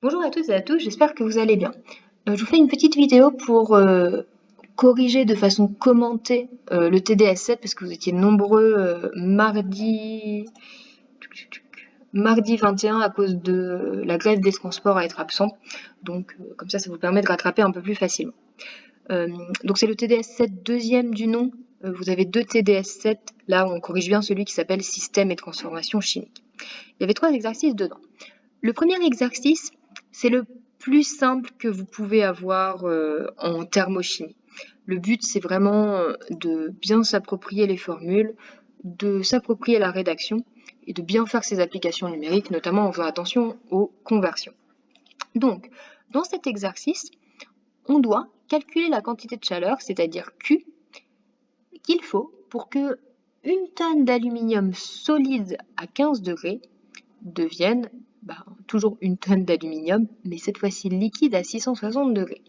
Bonjour à toutes et à tous, j'espère que vous allez bien. Je vous fais une petite vidéo pour corriger de façon commentée le TDS7 parce que vous étiez nombreux mardi 21 à cause de la grève des transports à être absent. Donc comme ça vous permet de rattraper un peu plus facilement. Donc c'est le TDS7 deuxième du nom. Vous avez deux TDS7. Là on corrige bien celui qui s'appelle système et transformation chimique. Il y avait 3 exercices dedans. Le premier exercice, c'est le plus simple que vous pouvez avoir en thermochimie. Le but, c'est vraiment de bien s'approprier les formules, de s'approprier la rédaction et de bien faire ses applications numériques, notamment en faisant attention aux conversions. Donc, dans cet exercice, on doit calculer la quantité de chaleur, c'est-à-dire Q, qu'il faut pour que 1 tonne d'aluminium solide à 15 degrés devienne toujours 1 tonne d'aluminium, mais cette fois-ci liquide à 660 degrés.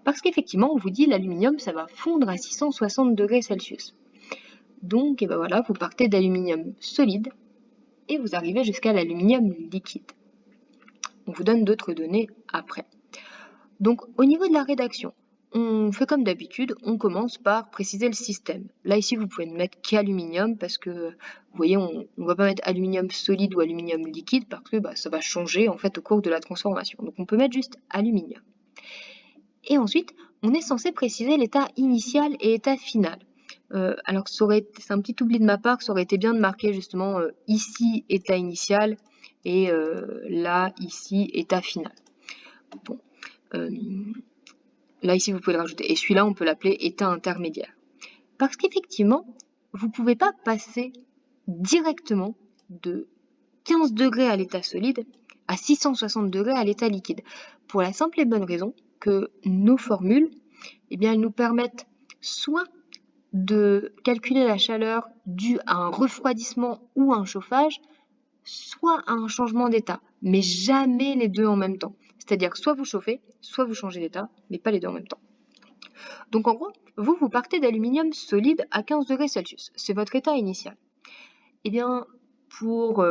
Parce qu'effectivement, on vous dit l'aluminium, ça va fondre à 660 degrés Celsius. Donc, et ben voilà, vous partez d'aluminium solide et vous arrivez jusqu'à l'aluminium liquide. On vous donne d'autres données après. Donc, au niveau de la rédaction, on fait comme d'habitude, on commence par préciser le système. Là, ici, vous pouvez ne mettre qu'aluminium parce que, vous voyez, on ne va pas mettre aluminium solide ou aluminium liquide parce que ça va changer en fait au cours de la transformation. Donc, on peut mettre juste aluminium. Et ensuite, on est censé préciser l'état initial et état final. Alors, c'est un petit oubli de ma part, ça aurait été bien de marquer justement ici état initial et là, ici, état final. Bon. Là, ici, vous pouvez le rajouter. Et celui-là, on peut l'appeler état intermédiaire. Parce qu'effectivement, vous ne pouvez pas passer directement de 15 degrés à l'état solide à 660 degrés à l'état liquide. Pour la simple et bonne raison que nos formules, elles nous permettent soit de calculer la chaleur due à un refroidissement ou un chauffage, soit à un changement d'état, mais jamais les deux en même temps. C'est-à-dire soit vous chauffez, soit vous changez d'état, mais pas les deux en même temps. Donc en gros, vous partez d'aluminium solide à 15 degrés Celsius. C'est votre état initial. Eh bien, pour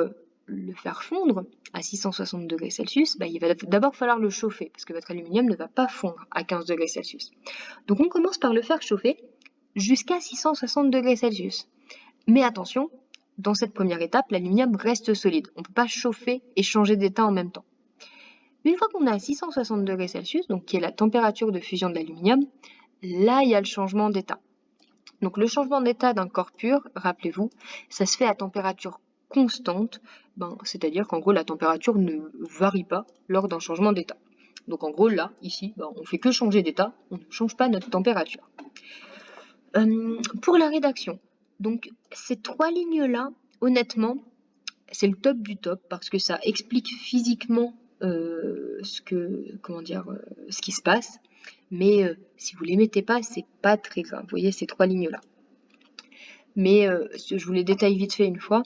le faire fondre à 660 degrés Celsius, il va d'abord falloir le chauffer, parce que votre aluminium ne va pas fondre à 15 degrés Celsius. Donc on commence par le faire chauffer jusqu'à 660 degrés Celsius. Mais attention, dans cette première étape, l'aluminium reste solide. On ne peut pas chauffer et changer d'état en même temps. Une fois qu'on est à 660 degrés Celsius, donc qui est la température de fusion de l'aluminium, là, il y a le changement d'état. Donc le changement d'état d'un corps pur, rappelez-vous, ça se fait à température constante, c'est-à-dire qu'en gros la température ne varie pas lors d'un changement d'état. Donc en gros là, ici, on ne fait que changer d'état, on ne change pas notre température. Pour la rédaction, donc ces 3 lignes-là, honnêtement, c'est le top du top parce que ça explique physiquement ce qui se passe. Mais si vous ne les mettez pas, c'est pas très grave. Vous voyez ces 3 lignes-là. Mais je vous les détaille vite fait une fois.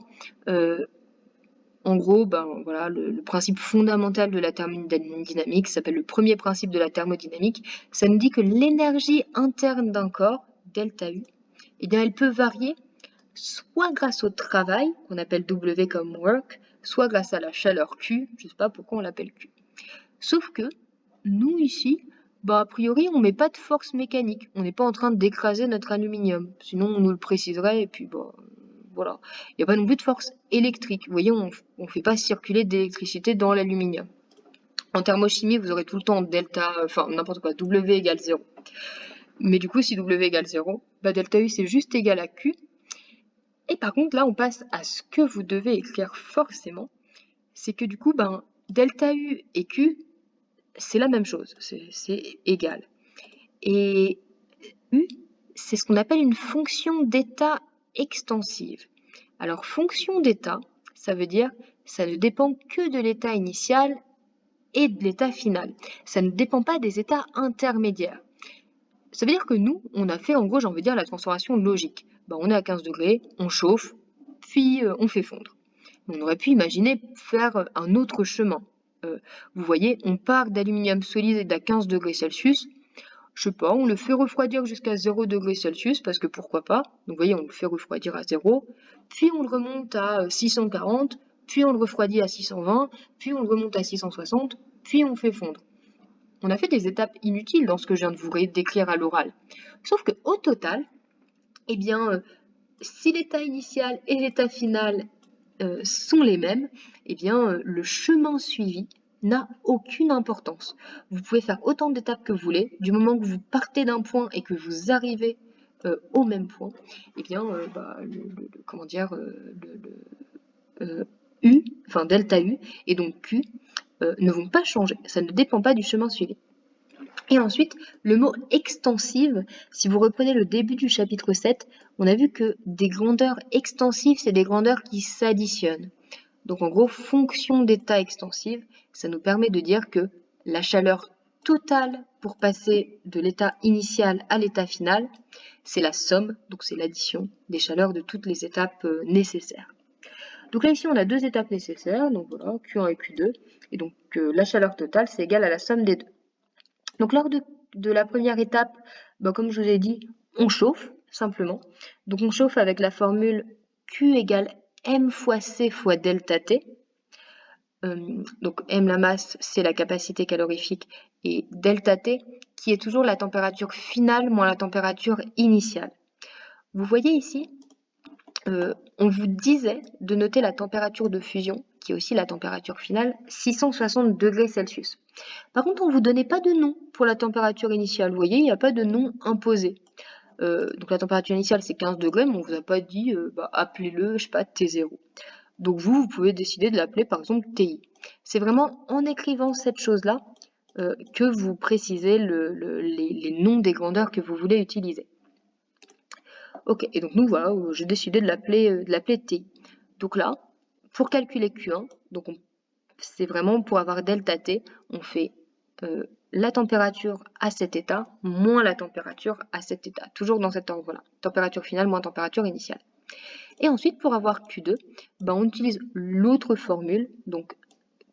En gros, voilà, le principe fondamental de la thermodynamique s'appelle le premier principe de la thermodynamique. Ça nous dit que l'énergie interne d'un corps, delta U, elle peut varier soit grâce au travail, qu'on appelle W comme work, soit grâce à la chaleur Q, je ne sais pas pourquoi on l'appelle Q. Sauf que, nous ici, a priori, on ne met pas de force mécanique. On n'est pas en train d'écraser notre aluminium. Sinon, on nous le préciserait et puis, voilà. Il n'y a pas non plus de force électrique. Vous voyez, on ne fait pas circuler d'électricité dans l'aluminium. En thermochimie, vous aurez tout le temps delta, n'importe quoi, W égale 0. Mais du coup, si W égale 0, delta U, c'est juste égal à Q. Et par contre, là, on passe à ce que vous devez écrire forcément. C'est que du coup, delta U et Q, c'est la même chose, c'est égal. Et U, c'est ce qu'on appelle une fonction d'état extensive. Alors, fonction d'état, ça veut dire ça ne dépend que de l'état initial et de l'état final. Ça ne dépend pas des états intermédiaires. Ça veut dire que nous, on a fait, en gros, j'ai envie de dire, la transformation logique. On est à 15 degrés, on chauffe, puis on fait fondre. On aurait pu imaginer faire un autre chemin. Vous voyez, on part d'aluminium solide à 15 degrés Celsius. Je sais pas, on le fait refroidir jusqu'à 0 degrés Celsius, parce que pourquoi pas. Donc vous voyez, on le fait refroidir à 0, puis on le remonte à 640, puis on le refroidit à 620, puis on le remonte à 660, puis on fait fondre. On a fait des étapes inutiles dans ce que je viens de vous décrire à l'oral. Sauf qu'au total, eh bien, si l'état initial et l'état final sont les mêmes, eh bien, le chemin suivi n'a aucune importance. Vous pouvez faire autant d'étapes que vous voulez, du moment que vous partez d'un point et que vous arrivez au même point, eh bien, U, enfin delta U, et donc Q, ne vont pas changer. Ça ne dépend pas du chemin suivi. Et ensuite, le mot extensive, si vous reprenez le début du chapitre 7, on a vu que des grandeurs extensives, c'est des grandeurs qui s'additionnent. Donc en gros, fonction d'état extensive, ça nous permet de dire que la chaleur totale pour passer de l'état initial à l'état final, c'est la somme, donc c'est l'addition des chaleurs de toutes les étapes nécessaires. Donc là ici on a deux étapes nécessaires, donc voilà, Q1 et Q2, et donc la chaleur totale c'est égal à la somme des deux. Donc lors de la première étape, comme je vous ai dit, on chauffe simplement. Donc on chauffe avec la formule Q égale M fois C fois delta T. Donc M la masse, c'est la capacité calorifique, et delta T qui est toujours la température finale moins la température initiale. Vous voyez ici, on vous disait de noter la température de fusion, qui est aussi la température finale, 660 degrés Celsius. Par contre, on ne vous donnait pas de nom pour la température initiale. Vous voyez, il n'y a pas de nom imposé. Donc la température initiale, c'est 15 degrés, mais on ne vous a pas dit, appelez-le, je sais pas, T0. Donc vous pouvez décider de l'appeler par exemple TI. C'est vraiment en écrivant cette chose-là que vous précisez les noms des grandeurs que vous voulez utiliser. Ok, et donc nous voilà, j'ai décidé de l'appeler TI. Donc là, pour calculer Q1, donc c'est vraiment pour avoir delta T, on fait la température à cet état moins la température à cet état, toujours dans cet ordre-là. Température finale moins température initiale. Et ensuite, pour avoir Q2, on utilise l'autre formule, donc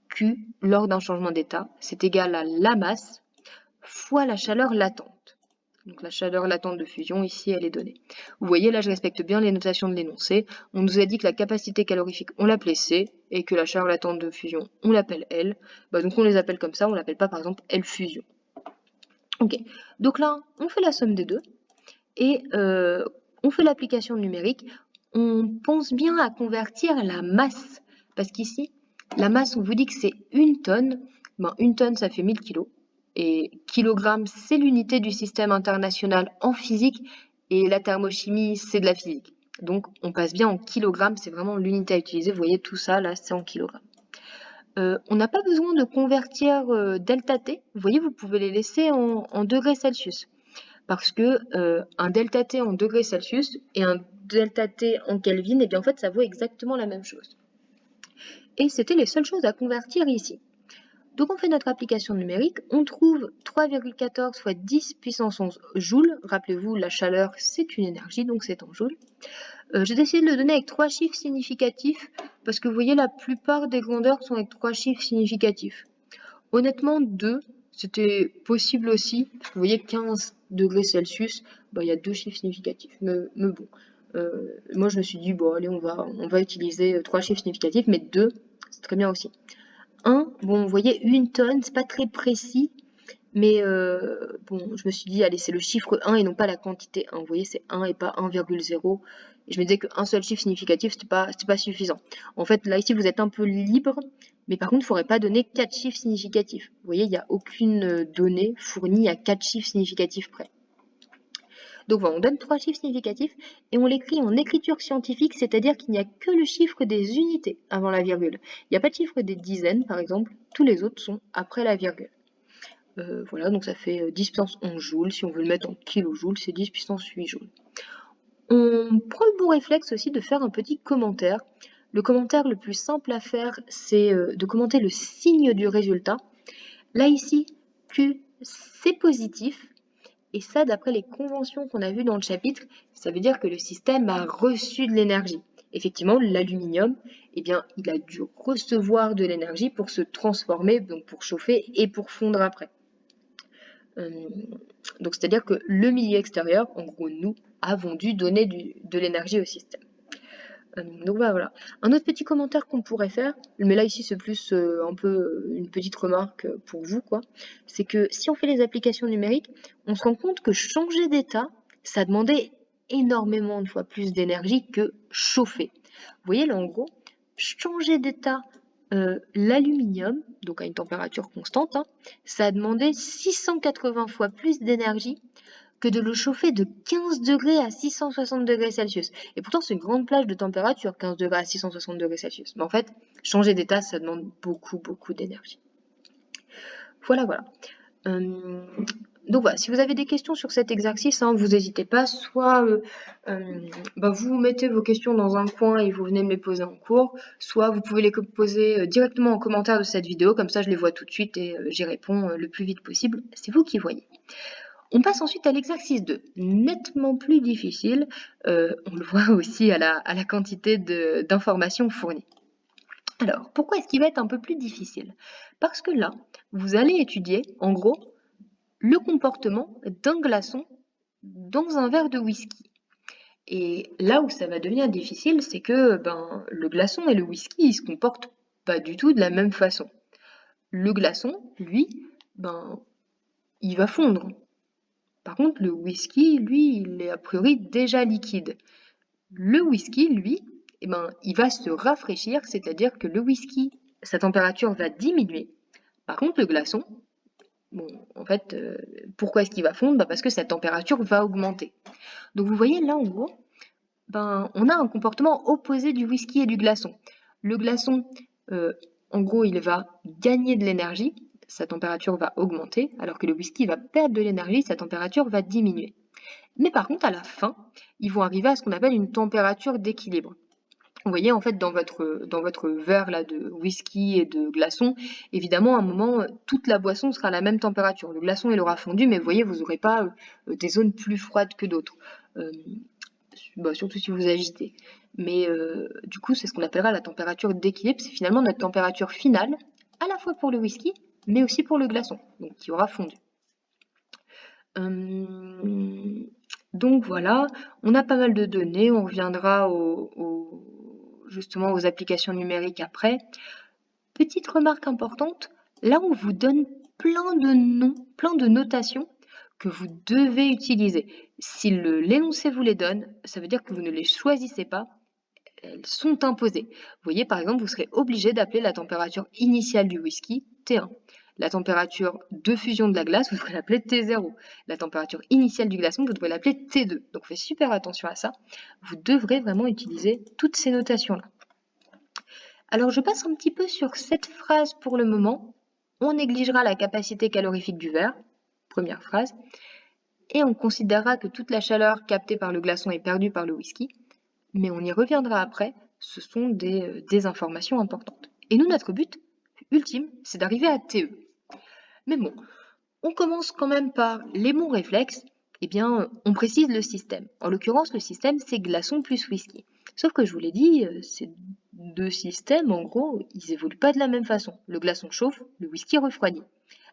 Q lors d'un changement d'état, c'est égal à la masse fois la chaleur latente. Donc la chaleur latente de fusion, ici, elle est donnée. Vous voyez, là, je respecte bien les notations de l'énoncé. On nous a dit que la capacité calorifique, on l'appelait C, et que la chaleur latente de fusion, on l'appelle L. Donc on les appelle comme ça, on l'appelle pas, par exemple, L fusion. Ok, donc là, on fait la somme des deux, et on fait l'application numérique. On pense bien à convertir la masse, parce qu'ici, la masse, on vous dit que c'est une tonne. Une tonne, ça fait 1000 kg. Et kilogramme, c'est l'unité du système international en physique, et la thermochimie, c'est de la physique. Donc, on passe bien en kilogrammes, c'est vraiment l'unité à utiliser. Vous voyez, tout ça, là, c'est en kilogrammes. On n'a pas besoin de convertir delta T. Vous voyez, vous pouvez les laisser en degrés Celsius. Parce que un delta T en degrés Celsius et un delta T en Kelvin, en fait, ça vaut exactement la même chose. Et c'était les seules choses à convertir ici. Donc on fait notre application numérique, on trouve 3,14 fois 10 puissance 11 joules. Rappelez-vous, la chaleur, c'est une énergie, donc c'est en joules. J'ai décidé de le donner avec 3 chiffres significatifs, parce que vous voyez, la plupart des grandeurs sont avec 3 chiffres significatifs. Honnêtement, 2, c'était possible aussi. Vous voyez, 15 degrés Celsius, il y a 2 chiffres significatifs. Mais bon, moi je me suis dit, allez, on va utiliser 3 chiffres significatifs, mais 2, c'est très bien aussi. 1, vous voyez, une tonne, c'est pas très précis, mais je me suis dit, allez, c'est le chiffre 1 et non pas la quantité 1. Vous voyez, c'est 1 et pas 1,0. Et je me disais qu'un seul chiffre significatif, c'était pas suffisant. En fait, là, ici, vous êtes un peu libre, mais par contre, il ne faudrait pas donner 4 chiffres significatifs. Vous voyez, il n'y a aucune donnée fournie à 4 chiffres significatifs près. Donc voilà, on donne 3 chiffres significatifs et on l'écrit en écriture scientifique, c'est-à-dire qu'il n'y a que le chiffre des unités avant la virgule. Il n'y a pas de chiffre des dizaines, par exemple. Tous les autres sont après la virgule. Voilà, donc ça fait 10 puissance 11 joules. Si on veut le mettre en kilojoules, c'est 10 puissance 8 joules. On prend le bon réflexe aussi de faire un petit commentaire. Le commentaire le plus simple à faire, c'est de commenter le signe du résultat. Là, ici, Q, c'est positif. Et ça, d'après les conventions qu'on a vues dans le chapitre, ça veut dire que le système a reçu de l'énergie. Effectivement, l'aluminium, il a dû recevoir de l'énergie pour se transformer, donc pour chauffer et pour fondre après. Donc, c'est-à-dire que le milieu extérieur, en gros, nous, avons dû donner de l'énergie au système. Donc voilà. Un autre petit commentaire qu'on pourrait faire, mais là ici c'est plus un peu une petite remarque pour vous, quoi, c'est que si on fait les applications numériques, on se rend compte que changer d'état, ça demandait énormément de fois plus d'énergie que chauffer. Vous voyez là en gros, changer d'état l'aluminium, donc à une température constante, hein, ça a demandé 680 fois plus d'énergie que de le chauffer de 15 degrés à 660 degrés Celsius. Et pourtant, c'est une grande plage de température, 15 degrés à 660 degrés Celsius. Mais en fait, changer d'état, ça demande beaucoup, beaucoup d'énergie. Voilà, voilà. Donc voilà, si vous avez des questions sur cet exercice, hein, vous n'hésitez pas, soit vous mettez vos questions dans un coin et vous venez me les poser en cours, soit vous pouvez les poser directement en commentaire de cette vidéo, comme ça je les vois tout de suite et j'y réponds le plus vite possible. C'est vous qui voyez. On passe ensuite à l'exercice 2, nettement plus difficile, on le voit aussi à la quantité d'informations fournies. Alors, pourquoi est-ce qu'il va être un peu plus difficile? Parce que là, vous allez étudier, en gros, le comportement d'un glaçon dans un verre de whisky. Et là où ça va devenir difficile, c'est que le glaçon et le whisky, ils se comportent pas du tout de la même façon. Le glaçon, lui, il va fondre. Par contre, le whisky, lui, il est a priori déjà liquide. Le whisky, lui, il va se rafraîchir, c'est-à-dire que le whisky, sa température va diminuer. Par contre, le glaçon, pourquoi est-ce qu'il va fondre? Parce que sa température va augmenter. Donc vous voyez là, en gros, on a un comportement opposé du whisky et du glaçon. Le glaçon, en gros, il va gagner de l'énergie, sa température va augmenter, alors que le whisky va perdre de l'énergie, sa température va diminuer. Mais par contre, à la fin, ils vont arriver à ce qu'on appelle une température d'équilibre. Vous voyez, en fait, dans votre verre là, de whisky et de glaçon, évidemment, à un moment, toute la boisson sera à la même température. Le glaçon, il aura fondu, mais vous voyez, vous n'aurez pas des zones plus froides que d'autres. Surtout si vous agitez. Mais du coup, c'est ce qu'on appellera la température d'équilibre. C'est finalement notre température finale, à la fois pour le whisky, mais aussi pour le glaçon, donc qui aura fondu. Donc voilà, on a pas mal de données, on reviendra justement aux applications numériques après. Petite remarque importante, là on vous donne plein de noms, plein de notations que vous devez utiliser. Si l'énoncé vous les donne, ça veut dire que vous ne les choisissez pas, elles sont imposées. Vous voyez, par exemple, vous serez obligé d'appeler la température initiale du whisky T1. La température de fusion de la glace, vous devrez l'appeler T0. La température initiale du glaçon, vous devrez l'appeler T2. Donc faites super attention à ça. Vous devrez vraiment utiliser toutes ces notations-là. Alors je passe un petit peu sur cette phrase pour le moment. On négligera la capacité calorifique du verre, première phrase, et on considérera que toute la chaleur captée par le glaçon est perdue par le whisky, mais on y reviendra après, ce sont des informations importantes. Et nous, notre but ultime, c'est d'arriver à TE. Mais bon, on commence quand même par les mots réflexes, on précise le système. En l'occurrence, le système, c'est glaçon plus whisky. Sauf que je vous l'ai dit, ces deux systèmes, en gros, ils évoluent pas de la même façon. Le glaçon chauffe, le whisky refroidit.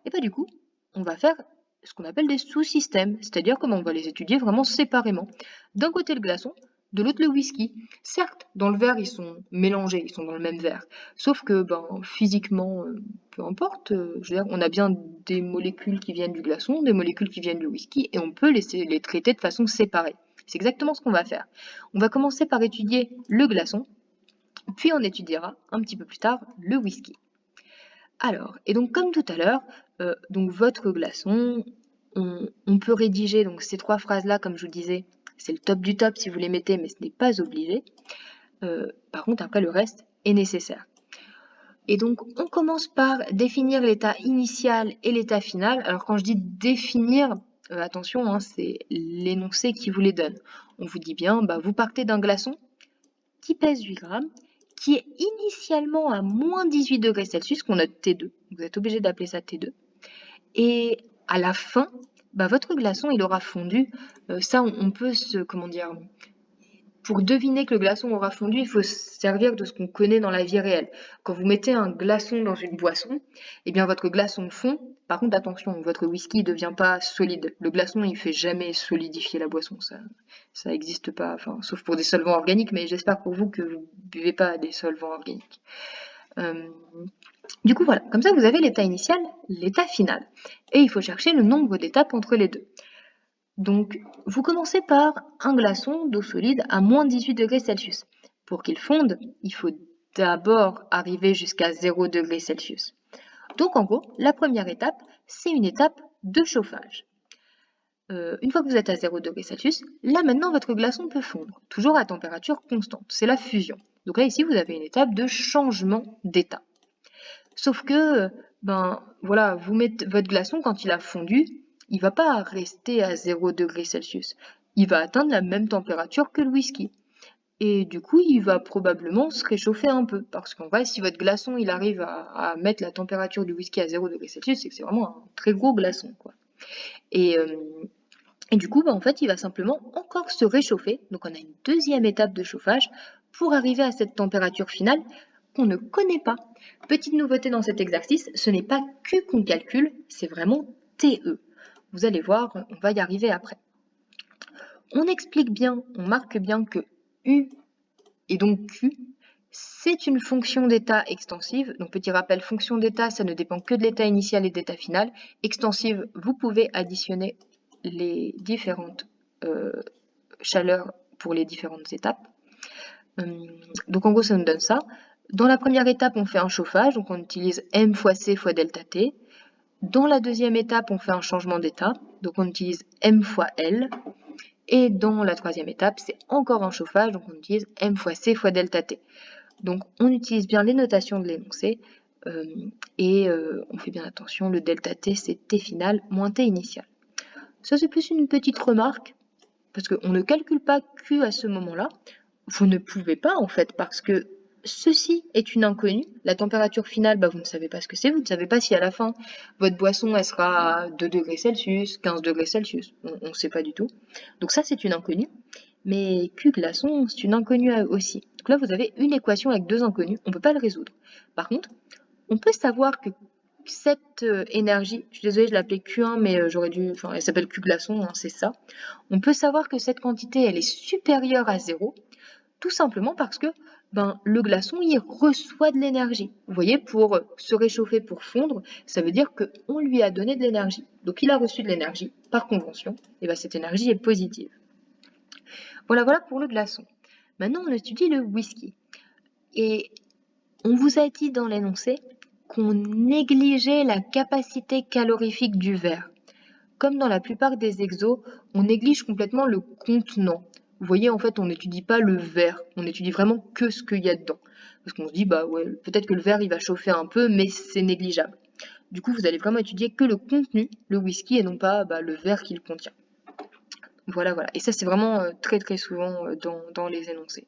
Et du coup, on va faire ce qu'on appelle des sous-systèmes, c'est-à-dire comment on va les étudier vraiment séparément. D'un côté le glaçon, de l'autre le whisky. Certes, dans le verre, ils sont mélangés, ils sont dans le même verre. Sauf que physiquement, peu importe, on a bien des molécules qui viennent du glaçon, des molécules qui viennent du whisky, et on peut les traiter de façon séparée. C'est exactement ce qu'on va faire. On va commencer par étudier le glaçon, puis on étudiera un petit peu plus tard le whisky. Alors, et donc comme tout à l'heure, votre glaçon, on peut rédiger donc ces trois phrases-là, comme je vous disais, c'est le top du top si vous les mettez, mais ce n'est pas obligé. Par contre, après, le reste est nécessaire. Et donc, on commence par définir l'état initial et l'état final. Alors, quand je dis définir, attention, hein, c'est l'énoncé qui vous les donne. On vous dit bien, vous partez d'un glaçon qui pèse 8 grammes, qui est initialement à moins 18 degrés Celsius, qu'on note T2. Vous êtes obligé d'appeler ça T2. Et à la fin, votre glaçon, il aura fondu. Ça, on peut pour deviner que le glaçon aura fondu, il faut se servir de ce qu'on connaît dans la vie réelle. Quand vous mettez un glaçon dans une boisson, votre glaçon fond Par contre, attention, votre whisky ne devient pas solide. Le glaçon, il fait jamais solidifier la boisson, ça n'existe pas, enfin, sauf pour des solvants organiques, mais j'espère pour vous que vous buvez pas des solvants organiques. Du coup, voilà, comme ça vous avez l'état initial, l'état final. Et il faut chercher le nombre d'étapes entre les deux. Donc, vous commencez par un glaçon d'eau solide à moins 18 degrés Celsius. Pour qu'il fonde, il faut d'abord arriver jusqu'à 0 degrés Celsius. Donc, en gros, la première étape, c'est une étape de chauffage. Une fois que vous êtes à 0 degrés Celsius, là maintenant votre glaçon peut fondre, toujours à température constante, c'est la fusion. Donc là ici vous avez une étape de changement d'état. Sauf que, ben voilà, vous mettez votre glaçon quand il a fondu, il va pas rester à 0 degrés Celsius. Il va atteindre la même température que le whisky. Et du coup, il va probablement se réchauffer un peu. Parce qu'en vrai, si votre glaçon il arrive à mettre la température du whisky à 0 degrés Celsius, c'est que c'est vraiment un très gros glaçon, quoi. Et du coup, en fait, il va simplement encore se réchauffer. Donc, on a une deuxième étape de chauffage pour arriver à cette température finale qu'on ne connaît pas. Petite nouveauté dans cet exercice, ce n'est pas Q qu'on calcule, c'est vraiment TE. Vous allez voir, on va y arriver après. On explique bien, on marque bien que U et donc Q, c'est une fonction d'état extensive. Donc, petit rappel, fonction d'état, ça ne dépend que de l'état initial et de l'état final. Extensive, vous pouvez additionner les différentes chaleurs pour les différentes étapes. Donc en gros, ça nous donne ça. Dans la première étape, on fait un chauffage, donc on utilise M fois C fois delta T. Dans la deuxième étape, on fait un changement d'état, donc on utilise M fois L. Et dans la troisième étape, c'est encore un chauffage, donc on utilise M fois C fois delta T. Donc on utilise bien les notations de l'énoncé, et on fait bien attention, le delta T c'est T final moins T initial. Ça c'est plus une petite remarque, parce qu'on ne calcule pas Q à ce moment-là. Vous ne pouvez pas en fait, parce que ceci est une inconnue. La température finale, vous ne savez pas ce que c'est, vous ne savez pas si à la fin votre boisson elle sera à 2 degrés Celsius, 15 degrés Celsius, on ne sait pas du tout. Donc ça c'est une inconnue, mais Q glaçon c'est une inconnue aussi. Donc là vous avez une équation avec deux inconnues, on ne peut pas le résoudre. Par contre, on peut savoir que cette énergie, je suis désolée, je l'appelais Q1, mais elle s'appelle Q glaçon, c'est ça. On peut savoir que cette quantité, elle est supérieure à 0, tout simplement parce que le glaçon, il reçoit de l'énergie. Vous voyez, pour se réchauffer, pour fondre, ça veut dire qu'on lui a donné de l'énergie. Donc il a reçu de l'énergie, par convention, et cette énergie est positive. Voilà pour le glaçon. Maintenant, on étudie le whisky. Et on vous a dit dans l'énoncé qu'on négligeait la capacité calorifique du verre. Comme dans la plupart des exos, on néglige complètement le contenant. Vous voyez, en fait, on n'étudie pas le verre, on étudie vraiment que ce qu'il y a dedans. Parce qu'on se dit, peut-être que le verre, il va chauffer un peu, mais c'est négligeable. Du coup, vous allez vraiment étudier que le contenu, le whisky, et non pas le verre qu'il contient. Voilà. Et ça, c'est vraiment très très souvent dans les énoncés.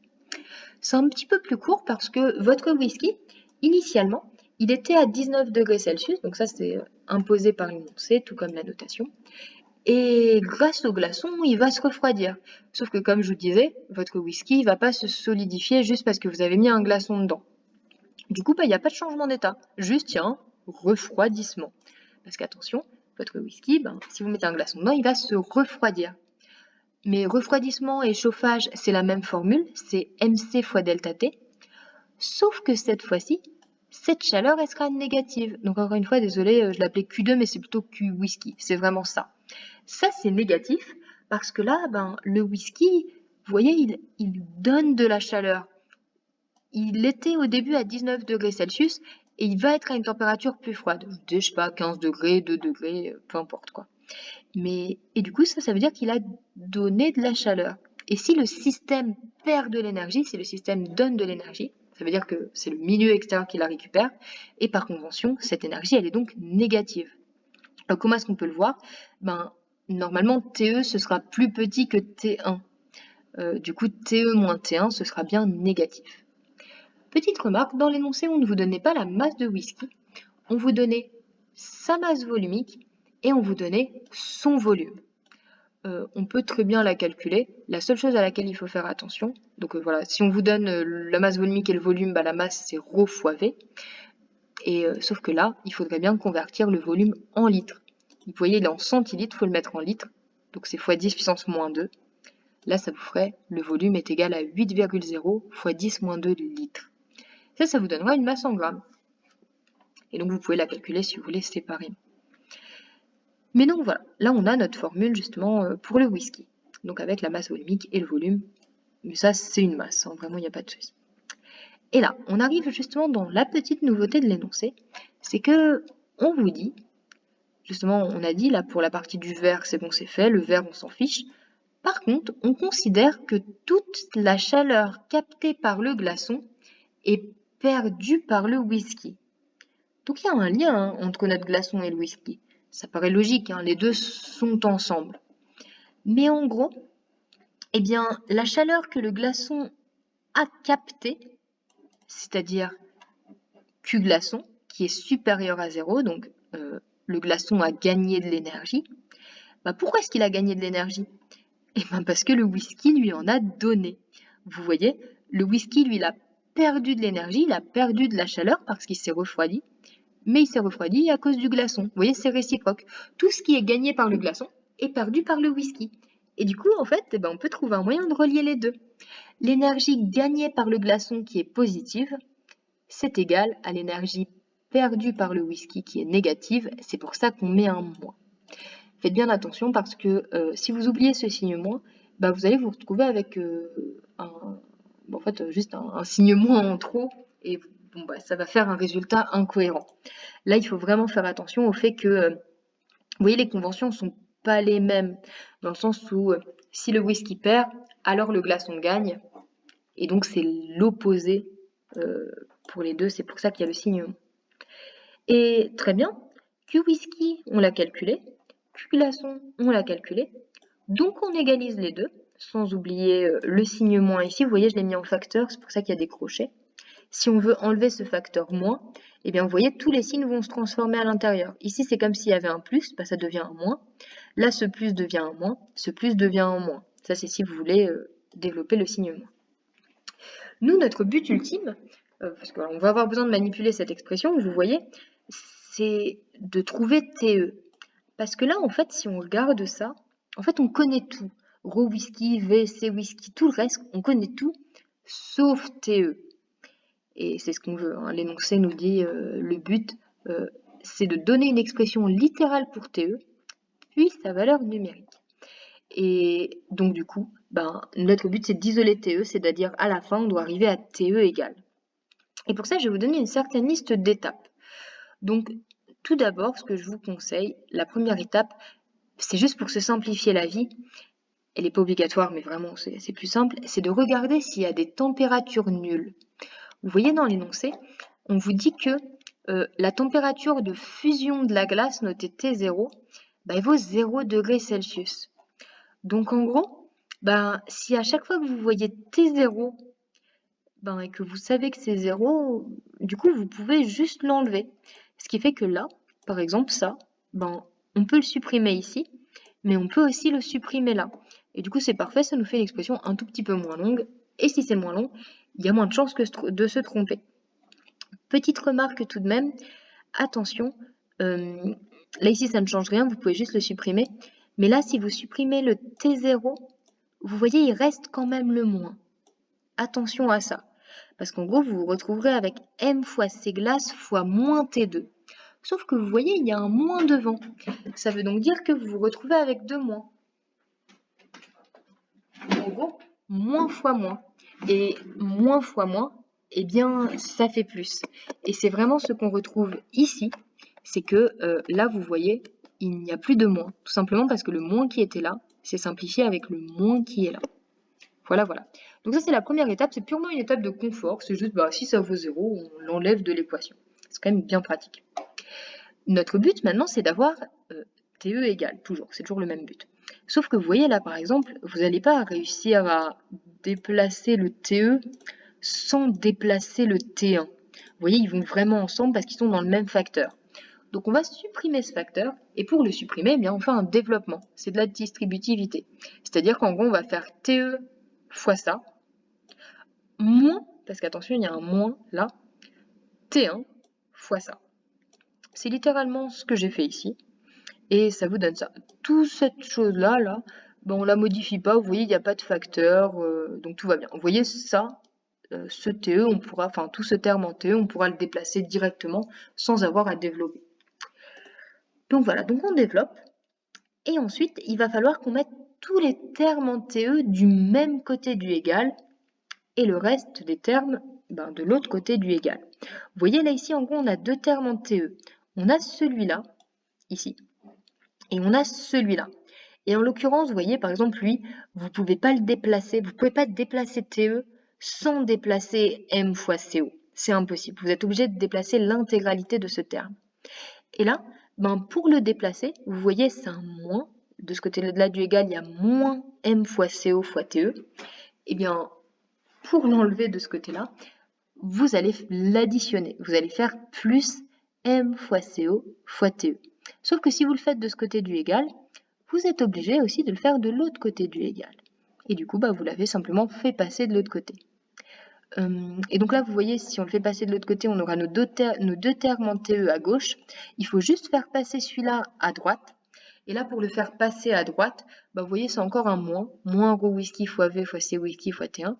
C'est un petit peu plus court parce que votre whisky, initialement, il était à 19 degrés Celsius, donc ça c'est imposé par l'énoncé, tout comme la notation. Et grâce au glaçon, il va se refroidir. Sauf que comme je vous disais, votre whisky ne va pas se solidifier juste parce que vous avez mis un glaçon dedans. Du coup, il n'y a pas de changement d'état, juste il y a un refroidissement. Parce qu'attention, votre whisky, si vous mettez un glaçon dedans, il va se refroidir. Mais refroidissement et chauffage, c'est la même formule, c'est MC fois delta T. Sauf que cette fois-ci, cette chaleur, elle sera négative. Donc encore une fois, désolé, je l'appelais Q2, mais c'est plutôt Q whisky, c'est vraiment ça. Ça, c'est négatif, parce que là, le whisky, vous voyez, il donne de la chaleur. Il était au début à 19 degrés Celsius, et il va être à une température plus froide. Je sais pas, 15 degrés, 2 degrés, peu importe quoi. Et du coup, ça veut dire qu'il a donné de la chaleur. Et si le système perd de l'énergie, si le système donne de l'énergie, ça veut dire que c'est le milieu extérieur qui la récupère, et par convention, cette énergie, elle est donc négative. Alors, comment est-ce qu'on peut le voir? Normalement, TE, ce sera plus petit que T1. Du coup, TE moins T1, ce sera bien négatif. Petite remarque, dans l'énoncé, on ne vous donnait pas la masse de whisky, on vous donnait sa masse volumique et on vous donnait son volume. On peut très bien la calculer. La seule chose à laquelle il faut faire attention, donc voilà, si on vous donne la masse volumique et le volume, la masse c'est ρ fois V. Et sauf que là, il faudrait bien convertir le volume en litres. Vous voyez, il est en centilitres, il faut le mettre en litres. Donc c'est x 10 puissance moins 2. Là, ça vous ferait, le volume est égal à 8,0 x 10 moins 2 litres. Ça vous donnera une masse en grammes. Et donc vous pouvez la calculer si vous voulez séparément. Mais donc voilà, là on a notre formule justement pour le whisky. Donc avec la masse volumique et le volume. Mais ça, c'est une masse, hein, vraiment, il n'y a pas de souci. Et là, on arrive justement dans la petite nouveauté de l'énoncé. C'est que on vous dit, justement, on a dit là pour la partie du verre, c'est bon, c'est fait, le verre, on s'en fiche. Par contre, on considère que toute la chaleur captée par le glaçon est perdue par le whisky. Donc il y a un lien hein, entre notre glaçon et le whisky. Ça paraît logique, hein, les deux sont ensemble. Mais en gros, eh bien, la chaleur que le glaçon a captée, c'est-à-dire Q glaçon, qui est supérieur à 0, donc le glaçon a gagné de l'énergie. Bah, pourquoi est-ce qu'il a gagné de l'énergie? Eh bien parce que le whisky lui en a donné. Vous voyez, le whisky, lui, il a perdu de l'énergie, il a perdu de la chaleur parce qu'il s'est refroidi, mais il s'est refroidi à cause du glaçon. Vous voyez, c'est réciproque. Tout ce qui est gagné par le glaçon est perdu par le whisky. Et du coup, en fait, eh ben, on peut trouver un moyen de relier les deux. L'énergie gagnée par le glaçon qui est positive, c'est égal à l'énergie perdue par le whisky qui est négative. C'est pour ça qu'on met un moins. Faites bien attention parce que si vous oubliez ce signe moins, bah, vous allez vous retrouver avec juste un signe moins en trop et bon, bah, ça va faire un résultat incohérent. Là, il faut vraiment faire attention au fait que, vous voyez, les conventions ne sont pas les mêmes, dans le sens où si le whisky perd, alors le glaçon gagne, et donc c'est l'opposé pour les deux, c'est pour ça qu'il y a le signe moins. Et très bien, Q whisky, on l'a calculé, Q glaçon, on l'a calculé, donc on égalise les deux, sans oublier le signe moins ici, vous voyez, je l'ai mis en facteur, c'est pour ça qu'il y a des crochets. Si on veut enlever ce facteur moins, eh bien vous voyez, tous les signes vont se transformer à l'intérieur. Ici, c'est comme s'il y avait un plus, bah, ça devient un moins. Là, ce plus devient un moins, ce plus devient un moins. Ça, c'est si vous voulez développer le signe moins. Nous, notre but ultime, parce qu'on va avoir besoin de manipuler cette expression, vous voyez, c'est de trouver TE. Parce que là, en fait, si on regarde ça, en fait, on connaît tout. Rho whisky, VC whisky, tout le reste, on connaît tout, sauf TE. Et c'est ce qu'on veut. Hein. L'énoncé nous dit le but, c'est de donner une expression littérale pour TE, puis sa valeur numérique. Et donc du coup, notre but c'est d'isoler TE, c'est-à-dire à la fin, on doit arriver à TE égale. Et pour ça, je vais vous donner une certaine liste d'étapes. Donc tout d'abord, ce que je vous conseille, la première étape, c'est juste pour se simplifier la vie, elle n'est pas obligatoire, mais vraiment c'est plus simple, c'est de regarder s'il y a des températures nulles. Vous voyez dans l'énoncé, on vous dit que la température de fusion de la glace, notée T0, elle vaut 0 degrés Celsius. Donc en gros, si à chaque fois que vous voyez T0 et que vous savez que c'est 0, du coup vous pouvez juste l'enlever. Ce qui fait que là, par exemple ça, on peut le supprimer ici, mais on peut aussi le supprimer là. Et du coup c'est parfait, ça nous fait une expression un tout petit peu moins longue. Et si c'est moins long, il y a moins de chances de se tromper. Petite remarque tout de même, attention, là ici ça ne change rien, vous pouvez juste le supprimer. Mais là, si vous supprimez le T0, vous voyez, il reste quand même le moins. Attention à ça. Parce qu'en gros, vous vous retrouverez avec M fois C glace fois moins T2. Sauf que vous voyez, il y a un moins devant. Ça veut donc dire que vous vous retrouvez avec deux moins. En gros, moins fois moins. Et moins fois moins, eh bien, ça fait plus. Et c'est vraiment ce qu'on retrouve ici. C'est que là, vous voyez, il n'y a plus de moins. Tout simplement parce que le moins qui était là, c'est simplifié avec le moins qui est là. Voilà, voilà. Donc ça, c'est la première étape. C'est purement une étape de confort. C'est juste, si ça vaut 0, on l'enlève de l'équation. C'est quand même bien pratique. Notre but maintenant, c'est d'avoir TE égale, toujours. C'est toujours le même but. Sauf que vous voyez là, par exemple, vous n'allez pas réussir à déplacer le TE sans déplacer le T1. Vous voyez, ils vont vraiment ensemble parce qu'ils sont dans le même facteur. Donc on va supprimer ce facteur, et pour le supprimer, on fait un développement. C'est de la distributivité. C'est-à-dire qu'en gros, on va faire TE fois ça, moins, parce qu'attention, il y a un moins là, T1 fois ça. C'est littéralement ce que j'ai fait ici. Et ça vous donne ça. Toute cette chose-là, ben, on la modifie pas. Vous voyez, il n'y a pas de facteur. Donc tout va bien. Vous voyez ça, ce TE, on pourra, enfin tout ce terme en TE, on pourra le déplacer directement sans avoir à développer. Donc voilà, donc on développe. Et ensuite, il va falloir qu'on mette tous les termes en TE du même côté du égal et le reste des termes de l'autre côté du égal. Vous voyez là ici, en gros, on a deux termes en TE. On a celui-là, ici, et on a celui-là. Et en l'occurrence, vous voyez, par exemple, lui, vous ne pouvez pas le déplacer, vous ne pouvez pas déplacer TE sans déplacer M fois CO. C'est impossible. Vous êtes obligé de déplacer l'intégralité de ce terme. Et là, pour le déplacer, vous voyez, c'est un moins. De ce côté-là du égal, il y a moins M fois CO fois TE. Eh bien, pour l'enlever de ce côté-là, vous allez l'additionner. Vous allez faire plus M fois CO fois TE. Sauf que si vous le faites de ce côté du égal, vous êtes obligé aussi de le faire de l'autre côté du égal. Et du coup, vous l'avez simplement fait passer de l'autre côté. Et donc là, vous voyez, si on le fait passer de l'autre côté, on aura nos deux termes en TE à gauche. Il faut juste faire passer celui-là à droite. Et là, pour le faire passer à droite, vous voyez, c'est encore un moins. Moins ρ whisky fois V fois C whisky fois T1.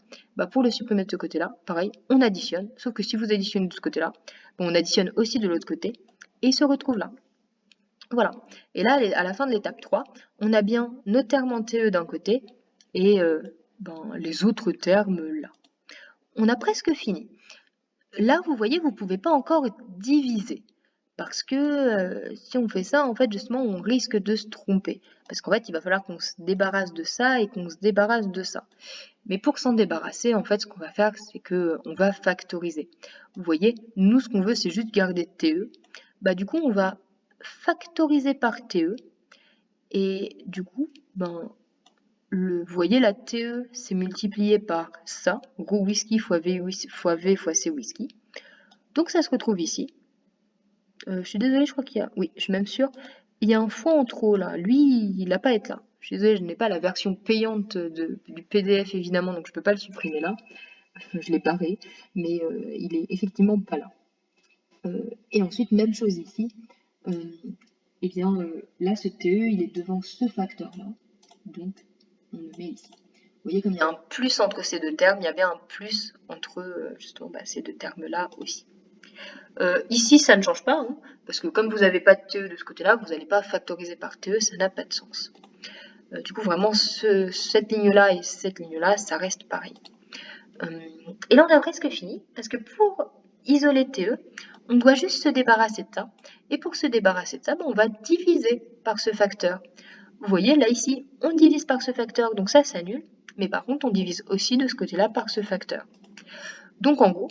Pour le supprimer de ce côté-là, pareil, on additionne. Sauf que si vous additionnez de ce côté-là, on additionne aussi de l'autre côté. Et il se retrouve là. Voilà. Et là, à la fin de l'étape 3, on a bien nos termes en TE d'un côté et les autres termes là. On a presque fini. Là, vous voyez, vous ne pouvez pas encore diviser. Parce que si on fait ça, en fait, justement, on risque de se tromper. Parce qu'en fait, il va falloir qu'on se débarrasse de ça et qu'on se débarrasse de ça. Mais pour s'en débarrasser, en fait, ce qu'on va faire, c'est qu'on va factoriser. Vous voyez, nous, ce qu'on veut, c'est juste garder TE. Du coup, on va factoriser par TE. Et du coup, vous voyez, la TE, c'est multiplié par ça, ρ whisky fois V fois C whisky. Donc ça se retrouve ici. Je suis désolée, je crois qu'il y a... Oui, je suis même sûre. Il y a un fois en trop là. Lui, il n'a pas à être là. Je suis désolée, je n'ai pas la version payante du PDF évidemment, donc je ne peux pas le supprimer là. Je l'ai barré, mais il est effectivement pas là. Et ensuite, même chose ici. Eh bien, là, ce TE, il est devant ce facteur-là. Donc, on le met ici. Vous voyez, comme il y a un plus entre ces deux termes, il y a bien un plus entre justement ces deux termes-là aussi. Ici, ça ne change pas, hein, parce que comme vous n'avez pas de TE de ce côté-là, vous n'allez pas factoriser par TE, ça n'a pas de sens. Du coup, vraiment, cette ligne-là et cette ligne-là, ça reste pareil. Et là, on a presque fini, parce que pour isoler TE, on doit juste se débarrasser de ça. Et pour se débarrasser de ça, on va diviser par ce facteur. Vous voyez, là, ici, on divise par ce facteur, donc ça s'annule. Mais par contre, on divise aussi de ce côté-là par ce facteur. Donc, en gros,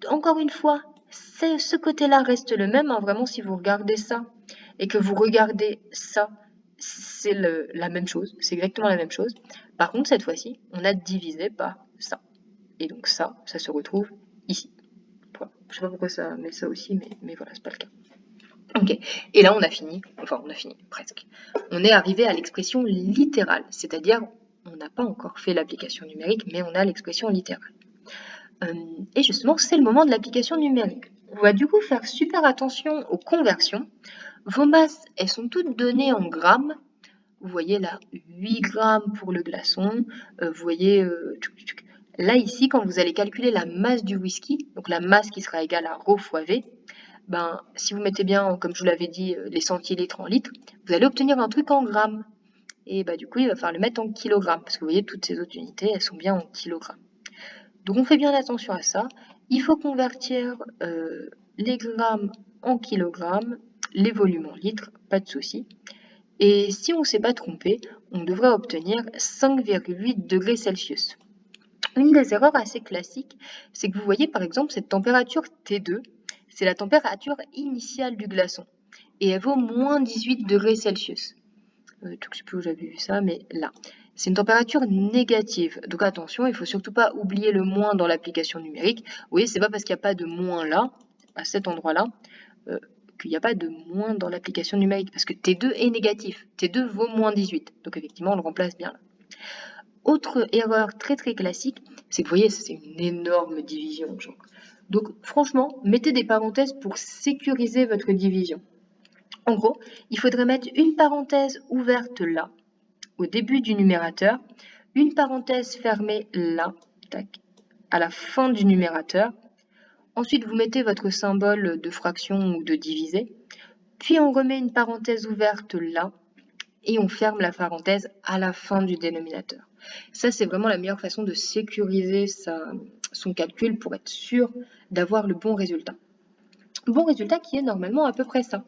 encore une fois, ce côté-là reste le même. Hein, vraiment, si vous regardez ça et que vous regardez ça, c'est la même chose. C'est exactement la même chose. Par contre, cette fois-ci, on a divisé par ça. Et donc ça se retrouve ici. Voilà. Je ne sais pas pourquoi ça met ça aussi, mais voilà, c'est pas le cas. Ok, et là on a fini, enfin on a fini presque. On est arrivé à l'expression littérale, c'est-à-dire on n'a pas encore fait l'application numérique, mais on a l'expression littérale. Et justement, c'est le moment de l'application numérique. On va du coup faire super attention aux conversions. Vos masses, elles sont toutes données en grammes. Vous voyez là, 8 grammes pour le glaçon. Vous voyez, là ici, quand vous allez calculer la masse du whisky, donc la masse qui sera égale à ρ fois V, si vous mettez bien, comme je vous l'avais dit, les centilitres en litres, vous allez obtenir un truc en grammes. Et du coup, il va falloir le mettre en kilogrammes, parce que vous voyez, toutes ces autres unités, elles sont bien en kilogrammes. Donc on fait bien attention à ça. Il faut convertir les grammes en kilogrammes, les volumes en litres, pas de souci. Et si on ne s'est pas trompé, on devrait obtenir 5,8 degrés Celsius. Une des erreurs assez classiques, c'est que vous voyez par exemple cette température T2, c'est la température initiale du glaçon. Et elle vaut moins 18 degrés Celsius. Je ne sais plus où j'avais vu ça, mais là. C'est une température négative. Donc attention, il ne faut surtout pas oublier le moins dans l'application numérique. Vous voyez, c'est pas parce qu'il n'y a pas de moins là, à cet endroit-là, qu'il n'y a pas de moins dans l'application numérique. Parce que T2 est négatif. T2 vaut moins 18. Donc effectivement, on le remplace bien là. Autre erreur très très classique, c'est que vous voyez, c'est une énorme division. Genre, Donc franchement, mettez des parenthèses pour sécuriser votre division. En gros, il faudrait mettre une parenthèse ouverte là, au début du numérateur, une parenthèse fermée là, tac, à la fin du numérateur. Ensuite, vous mettez votre symbole de fraction ou de divisé, puis on remet une parenthèse ouverte là, et on ferme la parenthèse à la fin du dénominateur. Ça, c'est vraiment la meilleure façon de sécuriser son calcul pour être sûr d'avoir le bon résultat. Bon résultat qui est normalement à peu près ça.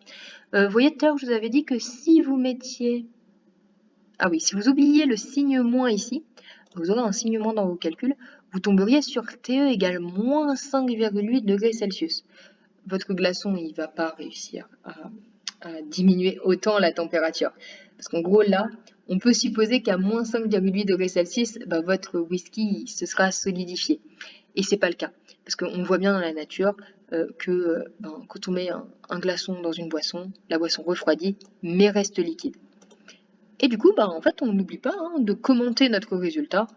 Vous voyez tout à l'heure, je vous avais dit que si vous mettiez... Ah oui, si vous oubliez le signe moins ici, vous aurez un signe moins dans vos calculs, vous tomberiez sur TE égale moins 5,8 degrés Celsius. Votre glaçon, il ne va pas réussir à diminuer autant la température. Parce qu'en gros, là, on peut supposer qu'à moins 5,8 degrés Celsius, votre whisky se sera solidifié. Et c'est pas le cas. Parce qu'on voit bien dans la nature que quand on met un glaçon dans une boisson, la boisson refroidit, mais reste liquide. Et du coup, en fait, on n'oublie pas de commenter notre résultat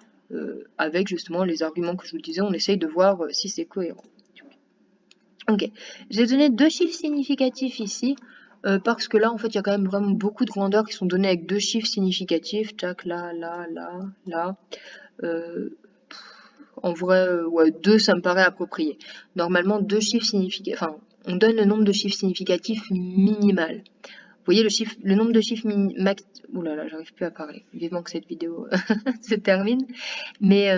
avec justement les arguments que je vous disais. On essaye de voir si c'est cohérent. Ok, j'ai donné 2 chiffres significatifs ici, parce que là, en fait, il y a quand même vraiment beaucoup de grandeurs qui sont données avec 2 chiffres significatifs. Tac, là, là, là, là. En vrai, ouais, 2, ça me paraît approprié. Normalement, 2 chiffres significatifs, enfin, on donne le nombre de chiffres significatifs minimal. Vous voyez le nombre de chiffres max... Ouh là là, j'arrive plus à parler. Vivement que cette vidéo se termine. Mais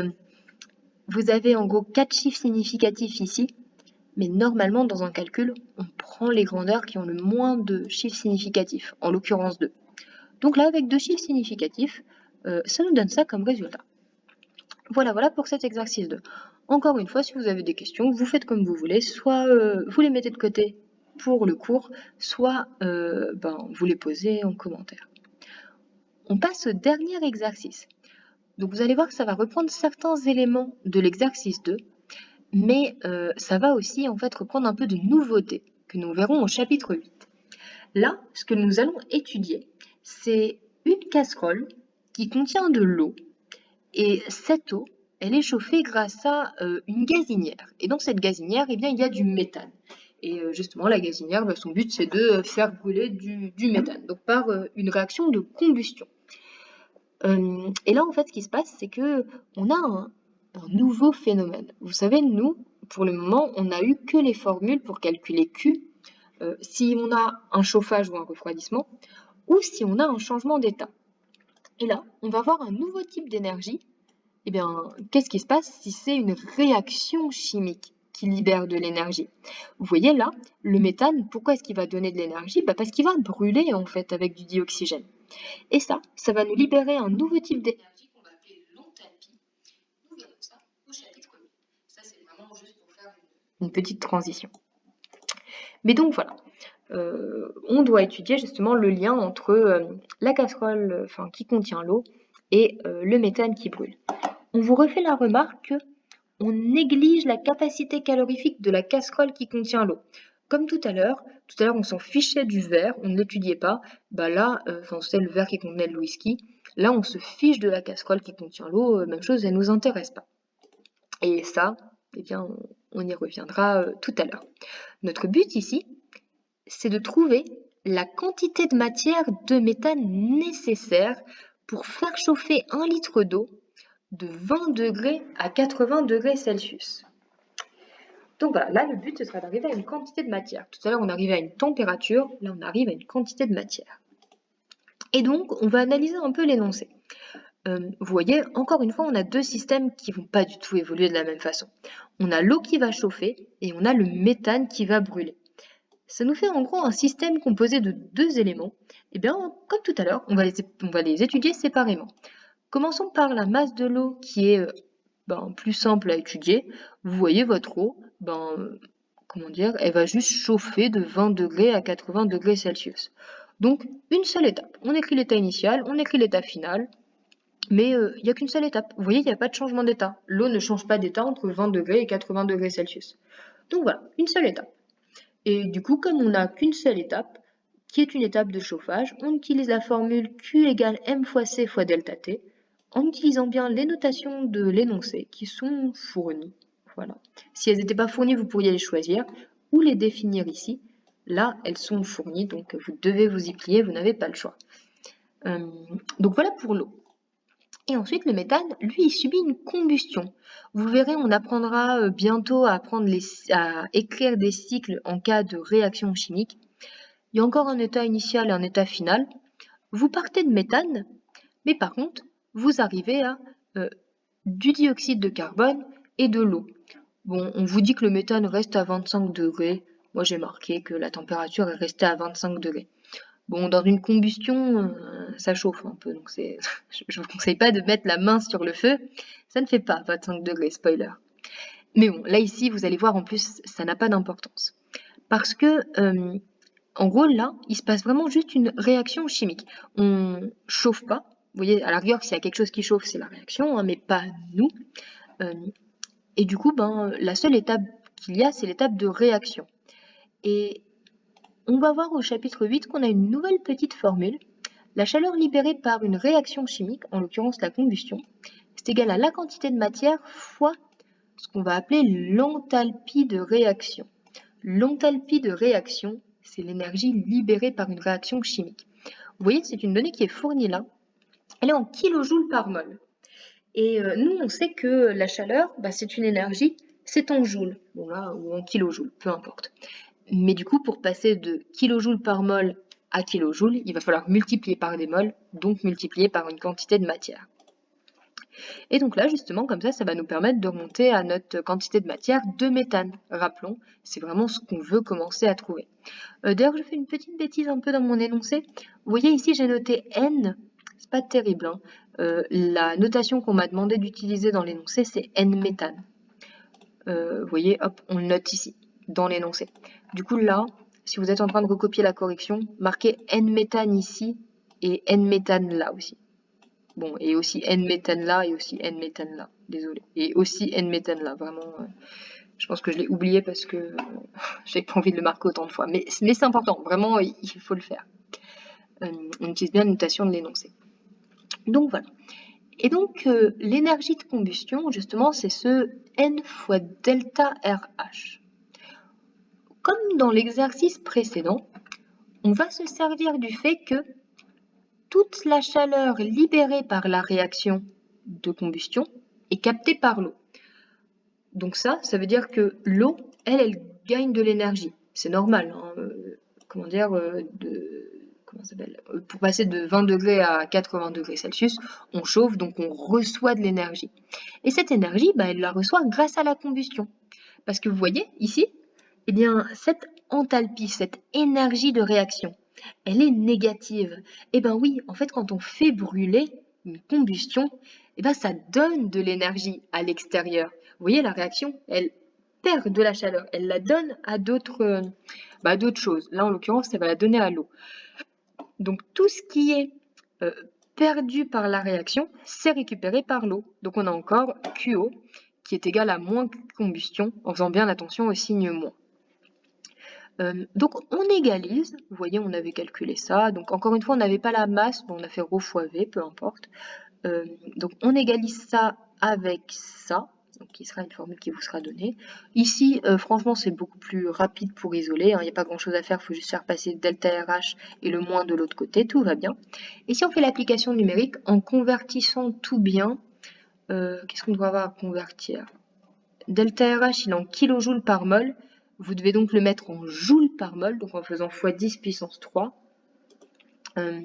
vous avez en gros 4 chiffres significatifs ici. Mais normalement, dans un calcul, on prend les grandeurs qui ont le moins de chiffres significatifs, en l'occurrence 2. Donc là, avec 2 chiffres significatifs, ça nous donne ça comme résultat. Voilà pour cet exercice 2. Encore une fois, si vous avez des questions, vous faites comme vous voulez, soit vous les mettez de côté pour le cours, soit vous les posez en commentaire. On passe au dernier exercice. Donc vous allez voir que ça va reprendre certains éléments de l'exercice 2, mais ça va aussi en fait reprendre un peu de nouveautés que nous verrons au chapitre 8. Là, ce que nous allons étudier, c'est une casserole qui contient de l'eau, et cette eau, elle est chauffée grâce à une gazinière. Et dans cette gazinière, il y a du méthane. Et justement, la gazinière, son but, c'est de faire brûler du méthane, donc par une réaction de combustion. Et là, en fait, ce qui se passe, c'est que on a un nouveau phénomène. Vous savez, nous, pour le moment, on n'a eu que les formules pour calculer Q, si on a un chauffage ou un refroidissement, ou si on a un changement d'état. Et là, on va voir un nouveau type d'énergie. Eh bien, qu'est-ce qui se passe si c'est une réaction chimique qui libère de l'énergie? Vous voyez là, le méthane, pourquoi est-ce qu'il va donner de l'énergie? Parce qu'il va brûler en fait avec du dioxygène. Et ça va nous libérer un nouveau type d'énergie qu'on va appeler l'enthalpie. Nous verrons ça au chapitre 8. Ça, c'est vraiment juste pour faire une petite transition. Mais donc voilà, on doit étudier justement le lien entre la casserole qui contient l'eau et le méthane qui brûle. On vous refait la remarque qu'on néglige la capacité calorifique de la casserole qui contient l'eau. Comme tout à l'heure, on s'en fichait du verre, on ne l'étudiait pas. Là, c'est le verre qui contenait le whisky. Là, on se fiche de la casserole qui contient l'eau, même chose, elle ne nous intéresse pas. Et ça, on y reviendra tout à l'heure. Notre but ici, c'est de trouver la quantité de matière de méthane nécessaire pour faire chauffer 1 litre d'eau de 20 degrés à 80 degrés Celsius. Donc voilà, là le but ce sera d'arriver à une quantité de matière. Tout à l'heure on arrivait à une température, là on arrive à une quantité de matière. Et donc on va analyser un peu l'énoncé. Vous voyez, encore une fois, on a 2 systèmes qui ne vont pas du tout évoluer de la même façon. On a l'eau qui va chauffer et on a le méthane qui va brûler. Ça nous fait en gros un système composé de 2 éléments. Et bien, comme tout à l'heure, on va les étudier séparément. Commençons par la masse de l'eau qui est plus simple à étudier. Vous voyez votre eau, elle va juste chauffer de 20 degrés à 80 degrés Celsius. Donc, une seule étape. On écrit l'état initial, on écrit l'état final, mais il n'y a qu'une seule étape. Vous voyez, il n'y a pas de changement d'état. L'eau ne change pas d'état entre 20 degrés et 80 degrés Celsius. Donc voilà, une seule étape. Et du coup, comme on n'a qu'une seule étape, qui est une étape de chauffage, on utilise la formule Q égale M fois C fois delta T, en utilisant bien les notations de l'énoncé qui sont fournies. Voilà. Si elles n'étaient pas fournies, vous pourriez les choisir ou les définir ici. Là, elles sont fournies, donc vous devez vous y plier, vous n'avez pas le choix. Donc voilà pour l'eau. Et ensuite, le méthane, lui, il subit une combustion. Vous verrez, on apprendra bientôt à écrire des cycles en cas de réaction chimique. Il y a encore un état initial et un état final. Vous partez de méthane, mais par contre, vous arrivez à du dioxyde de carbone et de l'eau. Bon, on vous dit que le méthane reste à 25 degrés. Moi, j'ai marqué que la température est restée à 25 degrés. Bon, dans une combustion, ça chauffe un peu, donc je vous conseille pas de mettre la main sur le feu. Ça ne fait pas 25 degrés, spoiler. Mais bon, là ici, vous allez voir, en plus, ça n'a pas d'importance. Parce que, en gros, là, il se passe vraiment juste une réaction chimique. On chauffe pas. Vous voyez, à la rigueur, s'il y a quelque chose qui chauffe, c'est la réaction, hein, mais pas nous. Et du coup, la seule étape qu'il y a, c'est l'étape de réaction. Et on va voir au chapitre 8 qu'on a une nouvelle petite formule. La chaleur libérée par une réaction chimique, en l'occurrence la combustion, c'est égal à la quantité de matière fois ce qu'on va appeler l'enthalpie de réaction. L'enthalpie de réaction, c'est l'énergie libérée par une réaction chimique. Vous voyez, c'est une donnée qui est fournie là. Elle est en kilojoules par mol. Et nous, on sait que la chaleur, c'est une énergie, c'est en joules, bon là, ou en kilojoules, peu importe. Mais du coup, pour passer de kilojoules par mol à kilojoules, il va falloir multiplier par des mols, donc multiplier par une quantité de matière. Et donc là, justement, comme ça va nous permettre de remonter à notre quantité de matière de méthane. Rappelons, c'est vraiment ce qu'on veut commencer à trouver. D'ailleurs, je fais une petite bêtise un peu dans mon énoncé. Vous voyez ici, j'ai noté N, c'est pas terrible, hein. La notation qu'on m'a demandé d'utiliser dans l'énoncé, c'est N-méthane. Vous voyez, hop, on le note ici, dans l'énoncé. Du coup, là, si vous êtes en train de recopier la correction, marquez N-méthane ici et N-méthane là aussi. Bon, et aussi N-méthane là et aussi N-méthane là, désolé. Et aussi N-méthane là, vraiment, je pense que je l'ai oublié parce que j'ai pas envie de le marquer autant de fois. Mais c'est important, vraiment, il faut le faire. On utilise bien la notation de l'énoncé. Donc voilà. Et donc, l'énergie de combustion, justement, c'est ce N fois delta RH. Comme dans l'exercice précédent, on va se servir du fait que toute la chaleur libérée par la réaction de combustion est captée par l'eau. Donc ça veut dire que l'eau, elle gagne de l'énergie. C'est normal, hein, pour passer de 20 degrés à 80 degrés Celsius, on chauffe, donc on reçoit de l'énergie. Et cette énergie, elle la reçoit grâce à la combustion. Parce que vous voyez, ici, eh bien, cette enthalpie, cette énergie de réaction, elle est négative. Eh bien oui, en fait, quand on fait brûler une combustion, ça donne de l'énergie à l'extérieur. Vous voyez, la réaction, elle perd de la chaleur, elle la donne à d'autres choses. Là, en l'occurrence, ça va la donner à l'eau. Donc, tout ce qui est perdu par la réaction, c'est récupéré par l'eau. Donc, on a encore QO qui est égal à moins combustion, en faisant bien attention au signe moins. Donc, on égalise. Vous voyez, on avait calculé ça. Donc, encore une fois, on n'avait pas la masse. On a fait ρ fois V, peu importe. Donc, on égalise ça avec ça. Donc, qui sera une formule qui vous sera donnée. Ici, franchement, c'est beaucoup plus rapide pour isoler. Il n'y a pas grand-chose à faire. Il faut juste faire passer delta RH et le moins de l'autre côté. Tout va bien. Et si on fait l'application numérique, en convertissant tout bien, qu'est-ce qu'on doit avoir à convertir? Delta RH, il est en kilojoules par mol. Vous devez donc le mettre en joules par mol, donc en faisant x 10 puissance 3. Je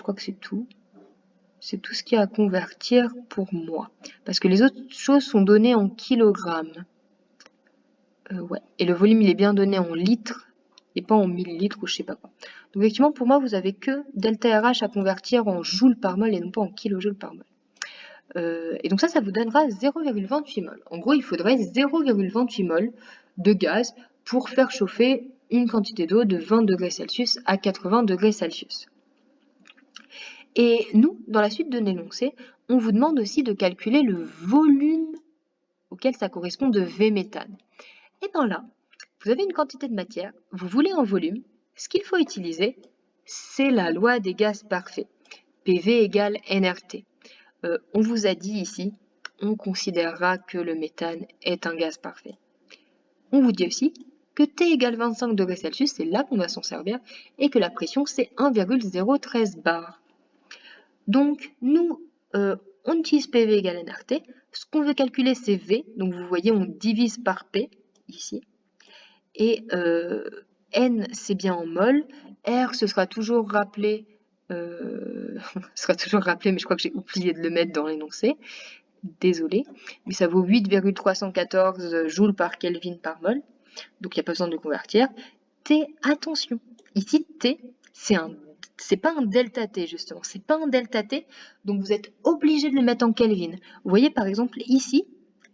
crois que c'est tout. C'est tout ce qu'il y a à convertir pour moi. Parce que les autres choses sont données en kilogrammes. Ouais. Et le volume, il est bien donné en litres et pas en millilitres ou je sais pas quoi. Donc effectivement, pour moi, vous avez que delta RH à convertir en joules par mol et non pas en kilojoules par mol. Et donc ça vous donnera 0,28 mol. En gros, il faudrait 0,28 mol de gaz pour faire chauffer une quantité d'eau de 20 degrés Celsius à 80 degrés Celsius. Et nous, dans la suite de l'énoncé, on vous demande aussi de calculer le volume auquel ça correspond de V méthane. Et bien là, vous avez une quantité de matière, vous voulez un volume, ce qu'il faut utiliser, c'est la loi des gaz parfaits. PV égale nRT. on vous a dit ici, on considérera que le méthane est un gaz parfait. On vous dit aussi que T égale 25 degrés Celsius, c'est là qu'on va s'en servir, et que la pression, c'est 1,013 bar. Donc, nous, on utilise PV égale nRT. Ce qu'on veut calculer, c'est V. Donc, vous voyez, on divise par P, ici. Et N, c'est bien en mol. R, ce sera toujours rappelé, mais je crois que j'ai oublié de le mettre dans l'énoncé. Désolé, mais ça vaut 8,314 joules par Kelvin par mol. Donc, il n'y a pas besoin de le convertir. T, attention, ici, T, c'est pas un delta T, justement. C'est pas un delta T, donc vous êtes obligé de le mettre en Kelvin. Vous voyez, par exemple, ici,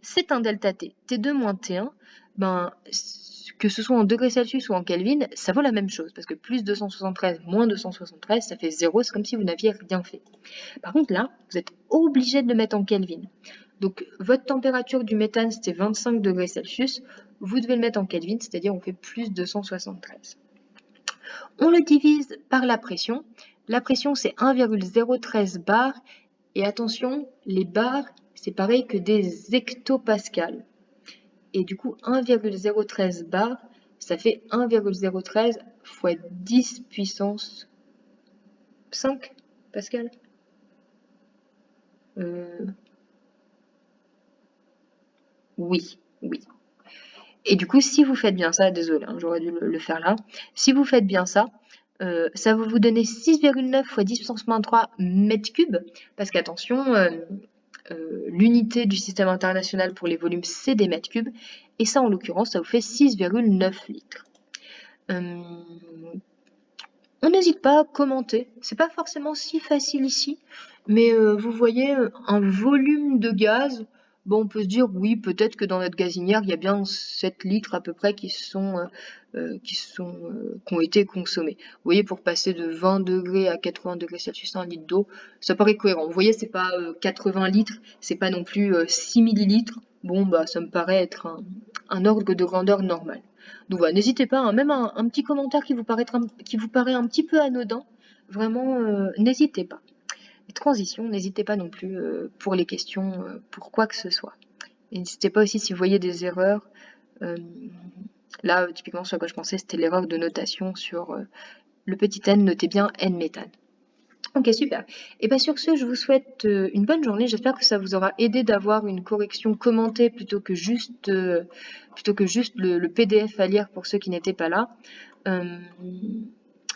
c'est un delta T. T2 moins T1, ben, que ce soit en degrés Celsius ou en Kelvin, ça vaut la même chose, parce que plus 273 moins 273, ça fait 0, c'est comme si vous n'aviez rien fait. Par contre, là, vous êtes obligé de le mettre en Kelvin. Donc, votre température du méthane, c'était 25 degrés Celsius. Vous devez le mettre en Kelvin, c'est-à-dire on fait plus 273. On le divise par la pression. La pression, c'est 1,013 bar. Et attention, les bars, c'est pareil que des hectopascals. Et du coup, 1,013 bar, ça fait 1,013 fois 10 puissance 5 pascal. Oui. Et du coup, si vous faites bien ça, désolé, hein, j'aurais dû le faire là. Si vous faites bien ça, ça va vous donner 6,9 fois 10 puissance moins 3 mètres cubes, parce qu'attention, l'unité du système international pour les volumes, c'est des mètres cubes, et ça, en l'occurrence, ça vous fait 6,9 litres. On n'hésite pas à commenter, c'est pas forcément si facile ici, mais vous voyez un volume de gaz, bon, on peut se dire oui, peut-être que dans notre gazinière, il y a bien 7 litres à peu près qui ont été consommés. Vous voyez, pour passer de 20 degrés à 80 degrés Celsius, 1 litre d'eau, ça paraît cohérent. Vous voyez, c'est pas 80 litres, c'est pas non plus 6 millilitres. Bon, bah, ça me paraît être un ordre de grandeur normal. Donc voilà, n'hésitez pas, hein, même un petit commentaire qui vous paraît un petit peu anodin, vraiment, n'hésitez pas. Et transition, n'hésitez pas non plus pour les questions, pour quoi que ce soit. N'hésitez pas aussi si vous voyez des erreurs. Là, typiquement, ce à quoi je pensais, c'était l'erreur de notation sur le petit n, notez bien n-méthane. Ok, super. Et bien sur ce, je vous souhaite une bonne journée. J'espère que ça vous aura aidé d'avoir une correction commentée plutôt que juste le PDF à lire pour ceux qui n'étaient pas là.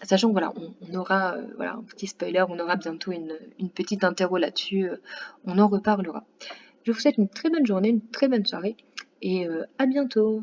Sachant que voilà, on aura un petit spoiler, on aura bientôt une petite interro là-dessus. On en reparlera. Je vous souhaite une très bonne journée, une très bonne soirée et à bientôt.